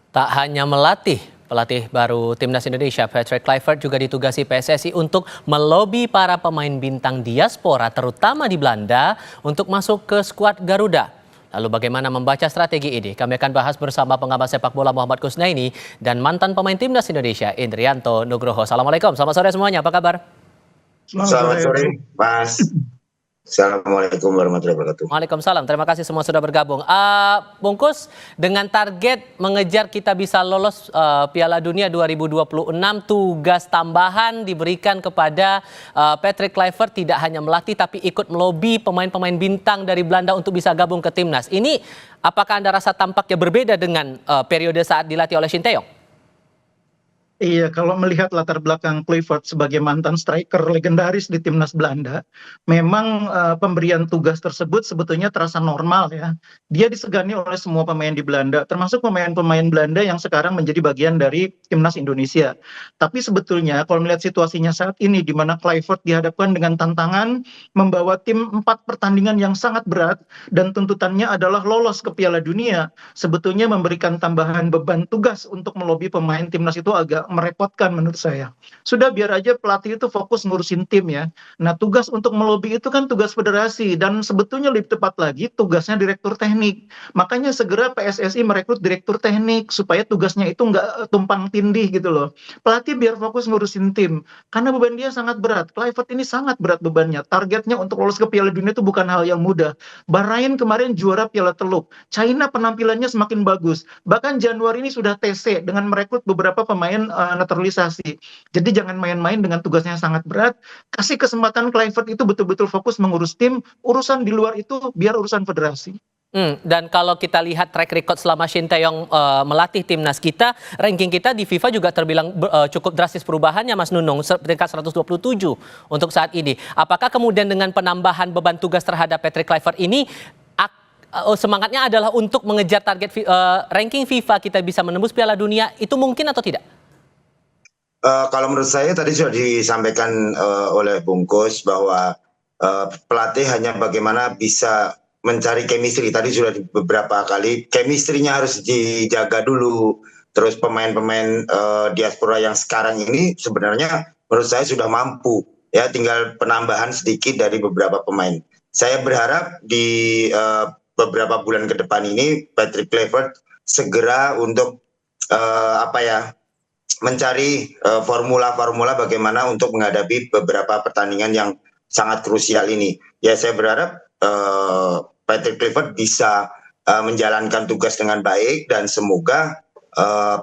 Tak hanya melatih, pelatih baru Timnas Indonesia Patrick Kluivert juga ditugasi PSSI untuk melobi para pemain bintang diaspora terutama di Belanda untuk masuk ke skuad Garuda. Lalu bagaimana membaca strategi ini? Kami akan bahas bersama pengamat sepak bola Muhammad Kusnaini dan mantan pemain Timnas Indonesia Indrianto Nugroho. Assalamualaikum, selamat sore semuanya, apa kabar? Selamat sore, Mas. Assalamualaikum warahmatullahi wabarakatuh. Waalaikumsalam, terima kasih semua sudah bergabung. Bungkus, dengan target mengejar kita bisa lolos Piala Dunia 2026, tugas tambahan diberikan kepada Patrick Kluivert, tidak hanya melatih tapi ikut melobi pemain-pemain bintang dari Belanda untuk bisa gabung ke Timnas. Ini apakah Anda rasa tampaknya berbeda dengan periode saat dilatih oleh Shin Tae-yong? Iya, kalau melihat latar belakang Kluivert sebagai mantan striker legendaris di timnas Belanda, memang pemberian tugas tersebut sebetulnya terasa normal ya. Dia disegani oleh semua pemain di Belanda, termasuk pemain-pemain Belanda yang sekarang menjadi bagian dari timnas Indonesia. Tapi sebetulnya kalau melihat situasinya saat ini, di mana Kluivert dihadapkan dengan tantangan membawa tim 4 pertandingan yang sangat berat dan tuntutannya adalah lolos ke Piala Dunia, sebetulnya memberikan tambahan beban tugas untuk melobi pemain timnas itu agak merepotkan menurut saya. Sudah biar aja pelatih itu fokus ngurusin tim ya. Nah, tugas untuk melobi itu kan tugas federasi dan sebetulnya lebih tepat lagi tugasnya direktur teknik. Makanya segera PSSI merekrut direktur teknik supaya tugasnya itu nggak tumpang tindih gitu loh. Pelatih biar fokus ngurusin tim karena beban dia sangat berat. Kluivert ini sangat berat bebannya. Targetnya untuk lolos ke Piala Dunia itu bukan hal yang mudah. Bahrain kemarin juara Piala Teluk. China penampilannya semakin bagus. Bahkan Januari ini sudah TC dengan merekrut beberapa pemain naturalisasi. Jadi jangan main-main dengan tugasnya yang sangat berat. Kasih kesempatan Kluivert itu betul-betul fokus mengurus tim. Urusan di luar itu biar urusan federasi. Dan kalau kita lihat track record selama Shin Tae-yong melatih timnas kita, ranking kita di FIFA juga terbilang cukup drastis perubahannya, Mas Nunung, peringkat 127 untuk saat ini. Apakah kemudian dengan penambahan beban tugas terhadap Patrick Kluivert ini semangatnya adalah untuk mengejar target ranking FIFA kita bisa menembus Piala Dunia, itu mungkin atau tidak? Kalau menurut saya tadi sudah disampaikan oleh Bungkus bahwa pelatih hanya bagaimana bisa mencari chemistry. Tadi sudah beberapa kali chemistry-nya harus dijaga dulu. Terus pemain-pemain diaspora yang sekarang ini sebenarnya menurut saya sudah mampu ya, tinggal penambahan sedikit dari beberapa pemain. Saya berharap di beberapa bulan ke depan ini Patrick Kluivert segera untuk mencari formula-formula bagaimana untuk menghadapi beberapa pertandingan yang sangat krusial ini. Ya, saya berharap Patrick Kluivert bisa menjalankan tugas dengan baik dan semoga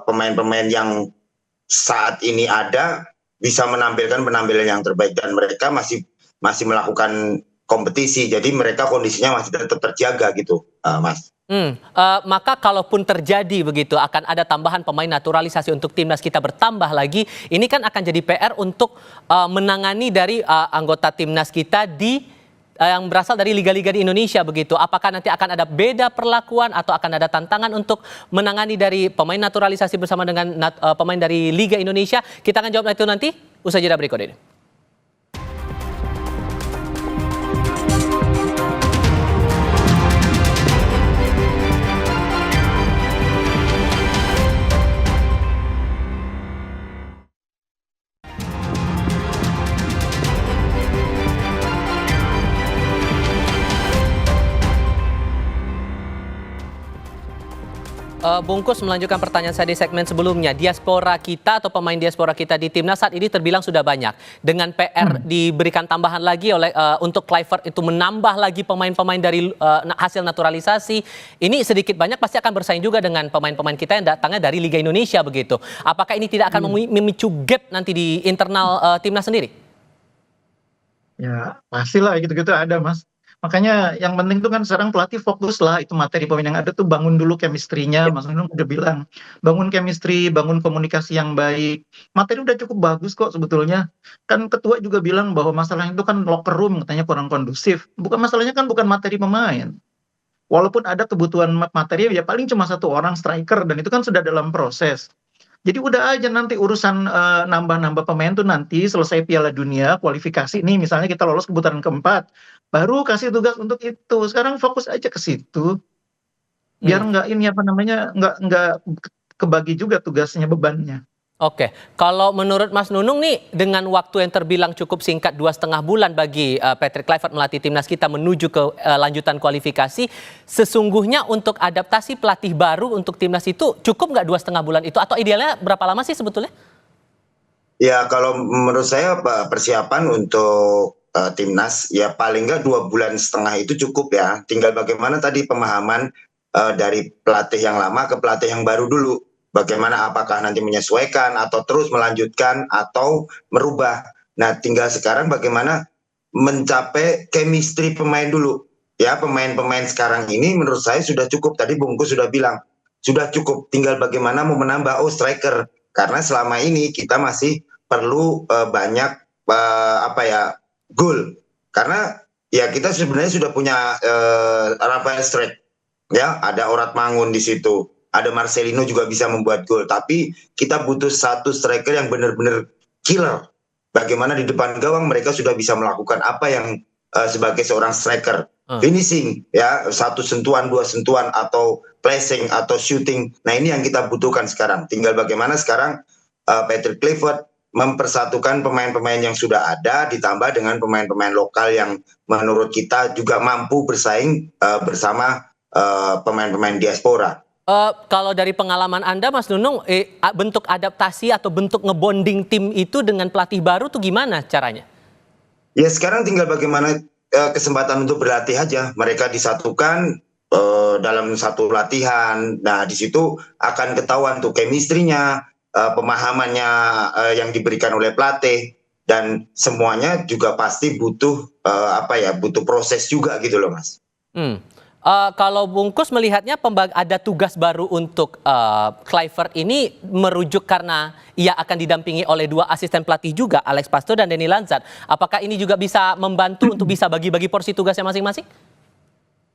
pemain-pemain yang saat ini ada bisa menampilkan penampilan yang terbaik dan mereka masih melakukan kompetisi. Jadi mereka kondisinya masih tetap terjaga gitu, Mas. Maka kalaupun terjadi begitu akan ada tambahan pemain naturalisasi untuk timnas kita bertambah lagi, ini kan akan jadi PR untuk menangani dari anggota timnas kita yang berasal dari liga-liga di Indonesia begitu. Apakah nanti akan ada beda perlakuan atau akan ada tantangan untuk menangani dari pemain naturalisasi bersama dengan pemain dari Liga Indonesia? Kita akan jawab itu nanti usai jeda berikut ini. Bungkus melanjutkan pertanyaan saya di segmen sebelumnya. Diaspora kita atau pemain diaspora kita di timnas saat ini terbilang sudah banyak. Dengan PR diberikan tambahan lagi oleh untuk Kluivert itu menambah lagi pemain-pemain dari hasil naturalisasi. Ini sedikit banyak pasti akan bersaing juga dengan pemain-pemain kita yang datangnya dari Liga Indonesia begitu. Apakah ini tidak akan memicu gap nanti di internal timnas sendiri? Ya, pastilah gitu-gitu ada, Mas. Makanya yang penting tuh kan sekarang pelatih fokus lah itu materi pemain yang ada tuh bangun dulu chemistry-nya. Mas Nunung udah bilang bangun chemistry, bangun komunikasi yang baik. Materi udah cukup bagus kok sebetulnya. Kan ketua juga bilang bahwa masalahnya itu kan locker room katanya kurang kondusif. Bukan masalahnya kan bukan materi pemain. Walaupun ada kebutuhan materi ya paling cuma 1 orang striker dan itu kan sudah dalam proses. Jadi udah aja nanti urusan nambah-nambah pemain tuh nanti selesai Piala Dunia kualifikasi nih misalnya kita lolos ke putaran keempat, baru kasih tugas untuk itu. Sekarang fokus aja ke situ. Biar nggak ini nggak kebagi juga tugasnya, bebannya. Oke, kalau menurut Mas Nunung nih dengan waktu yang terbilang cukup singkat 2,5 bulan bagi Patrick Kluivert melatih timnas kita menuju ke lanjutan kualifikasi, sesungguhnya untuk adaptasi pelatih baru untuk timnas itu cukup nggak 2,5 bulan itu atau idealnya berapa lama sih sebetulnya? Ya kalau menurut saya persiapan untuk timnas ya paling nggak 2,5 bulan itu cukup ya. Tinggal bagaimana tadi pemahaman dari pelatih yang lama ke pelatih yang baru dulu. Bagaimana apakah nanti menyesuaikan atau terus melanjutkan atau merubah. Nah tinggal sekarang bagaimana mencapai chemistry pemain dulu. Ya pemain-pemain sekarang ini menurut saya sudah cukup. Tadi Bungkus sudah bilang sudah cukup. Tinggal bagaimana mau menambah striker. Karena selama ini kita masih perlu banyak gol. Karena ya kita sebenarnya sudah punya Rafael Strijk, ya ada Orat Mangun di situ, ada Marcelino juga bisa membuat gol. Tapi kita butuh satu striker yang benar-benar killer. Bagaimana di depan gawang mereka sudah bisa melakukan apa yang sebagai seorang striker. Finishing, ya satu sentuhan, dua sentuhan, atau placing, atau shooting. Nah ini yang kita butuhkan sekarang. Tinggal bagaimana sekarang Patrick Kluivert mempersatukan pemain-pemain yang sudah ada ditambah dengan pemain-pemain lokal yang menurut kita juga mampu bersaing bersama pemain-pemain diaspora. Kalau dari pengalaman Anda, Mas Nunung, bentuk adaptasi atau bentuk ngebonding tim itu dengan pelatih baru tuh gimana caranya? Ya sekarang tinggal bagaimana kesempatan untuk berlatih aja. Mereka disatukan dalam satu latihan. Nah di situ akan ketahuan tuh chemistry-nya, pemahamannya yang diberikan oleh pelatih, dan semuanya juga pasti butuh butuh proses juga gitu loh Mas. Kalau Bungkus melihatnya ada tugas baru untuk Kluivert ini merujuk karena ia akan didampingi oleh 2 asisten pelatih juga, Alex Pastoor dan Denny Lansat. Apakah ini juga bisa membantu untuk bisa bagi-bagi porsi tugasnya masing-masing?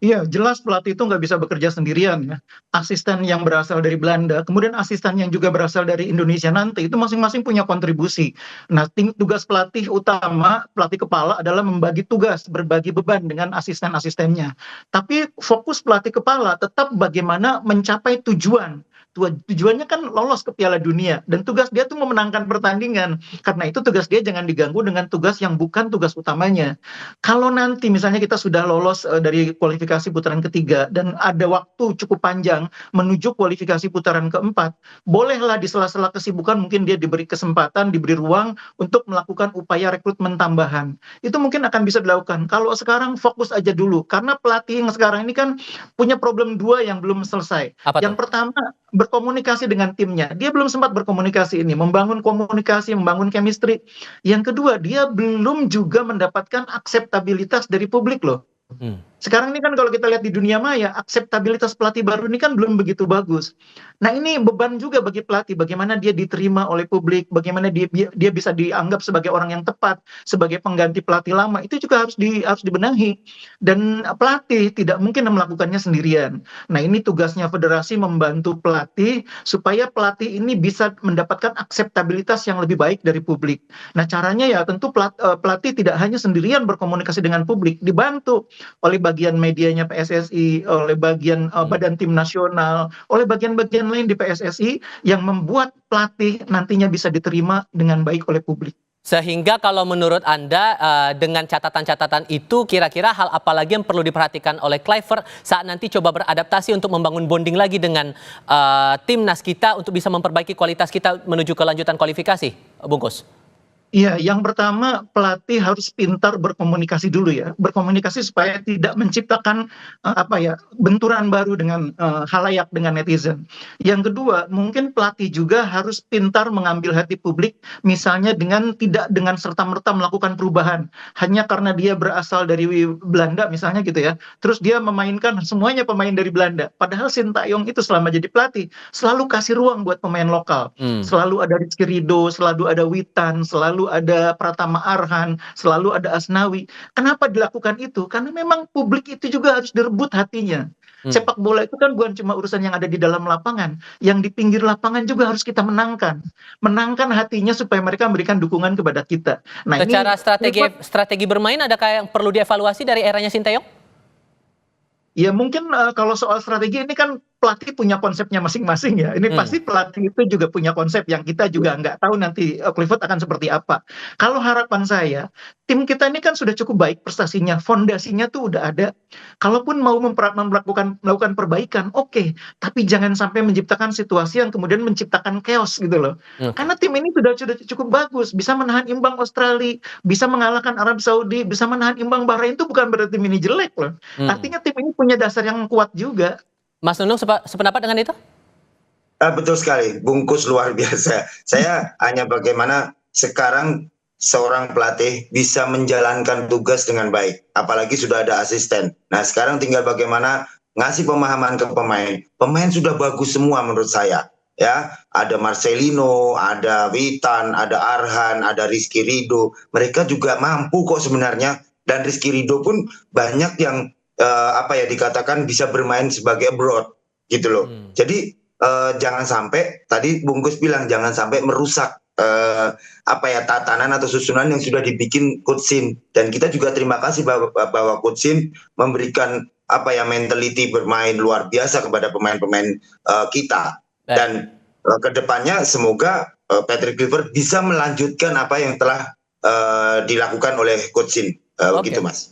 Iya, jelas pelatih itu nggak bisa bekerja sendirian ya. Asisten yang berasal dari Belanda, kemudian asisten yang juga berasal dari Indonesia nanti, itu masing-masing punya kontribusi. Nah, tugas pelatih utama, pelatih kepala adalah membagi tugas, berbagi beban dengan asisten-asistennya. Tapi fokus pelatih kepala tetap bagaimana mencapai tujuan. Tujuannya kan lolos ke Piala Dunia, dan tugas dia tuh memenangkan pertandingan. Karena itu tugas dia jangan diganggu dengan tugas yang bukan tugas utamanya. Kalau nanti misalnya kita sudah lolos dari kualifikasi putaran ketiga dan ada waktu cukup panjang menuju kualifikasi putaran keempat, bolehlah di sela-sela kesibukan mungkin dia diberi kesempatan, diberi ruang untuk melakukan upaya rekrutmen tambahan. Itu mungkin akan bisa dilakukan. Kalau sekarang fokus aja dulu, karena pelatih yang sekarang ini kan punya problem 2 yang belum selesai. Yang pertama, berkomunikasi dengan timnya. Dia belum sempat berkomunikasi ini, membangun komunikasi, membangun chemistry. Yang kedua, dia belum juga mendapatkan akseptabilitas dari publik loh. Sekarang ini kan kalau kita lihat di dunia maya, akseptabilitas pelatih baru ini kan belum begitu bagus. Nah ini beban juga bagi pelatih, bagaimana dia diterima oleh publik, bagaimana dia bisa dianggap sebagai orang yang tepat, sebagai pengganti pelatih lama, itu juga harus dibenahi. Dan pelatih tidak mungkin melakukannya sendirian. Nah ini tugasnya federasi membantu pelatih, supaya pelatih ini bisa mendapatkan akseptabilitas yang lebih baik dari publik. Nah caranya ya tentu pelatih tidak hanya sendirian berkomunikasi dengan publik, dibantu oleh bagian medianya PSSI, oleh bagian badan tim nasional, oleh bagian-bagian lain di PSSI yang membuat pelatih nantinya bisa diterima dengan baik oleh publik. Sehingga kalau menurut Anda dengan catatan-catatan itu kira-kira hal apa lagi yang perlu diperhatikan oleh Kluivert saat nanti coba beradaptasi untuk membangun bonding lagi dengan timnas kita untuk bisa memperbaiki kualitas kita menuju ke lanjutan kualifikasi, Bungkus? Iya, yang pertama pelatih harus pintar berkomunikasi dulu ya, berkomunikasi supaya tidak menciptakan benturan baru dengan khalayak, dengan netizen. Yang kedua, mungkin pelatih juga harus pintar mengambil hati publik, misalnya tidak dengan serta-merta melakukan perubahan hanya karena dia berasal dari Belanda misalnya gitu ya. Terus dia memainkan semuanya pemain dari Belanda. Padahal Sintayong itu selama jadi pelatih selalu kasih ruang buat pemain lokal. Selalu ada Rizky Ridho, selalu ada Witan, selalu ada Pratama Arhan, selalu ada Asnawi. Kenapa dilakukan itu? Karena memang publik itu juga harus direbut hatinya. Sepak bola itu kan bukan cuma urusan yang ada di dalam lapangan, yang di pinggir lapangan juga harus kita menangkan hatinya supaya mereka memberikan dukungan kepada kita. Nah, secara strategi bermain adakah yang perlu dievaluasi dari eranya Sintayong? Ya mungkin kalau soal strategi ini kan pelatih punya konsepnya masing-masing ya. Ini pasti pelatih itu juga punya konsep yang kita juga nggak tahu nanti Clifford akan seperti apa. Kalau harapan saya, tim kita ini kan sudah cukup baik prestasinya, fondasinya tuh udah ada. Kalaupun mau melakukan perbaikan, oke, tapi jangan sampai menciptakan situasi yang kemudian menciptakan chaos gitu loh. Karena tim ini sudah cukup bagus, bisa menahan imbang Australia, bisa mengalahkan Arab Saudi, bisa menahan imbang Bahrain, itu bukan berarti tim ini jelek loh. Artinya tim ini punya dasar yang kuat juga. Mas Nunung sependapat dengan itu? Betul sekali, Bungkus luar biasa. Saya hanya bagaimana sekarang seorang pelatih bisa menjalankan tugas dengan baik, apalagi sudah ada asisten. Nah sekarang tinggal bagaimana ngasih pemahaman ke pemain. Pemain sudah bagus semua menurut saya. Ya, ada Marcelino, ada Witan, ada Arhan, ada Rizky Ridho. Mereka juga mampu kok sebenarnya. Dan Rizky Ridho pun banyak yang dikatakan bisa bermain sebagai abroad gitu loh. Jadi jangan sampai tadi Bungkus bilang jangan sampai merusak tatanan atau susunan yang sudah dibikin Coach Shin. Dan kita juga terima kasih bahwa Coach Shin memberikan mentality bermain luar biasa kepada pemain-pemain kita. Dan kedepannya semoga Patrick Kluivert bisa melanjutkan apa yang telah dilakukan oleh Coach Shin. Begitu Mas.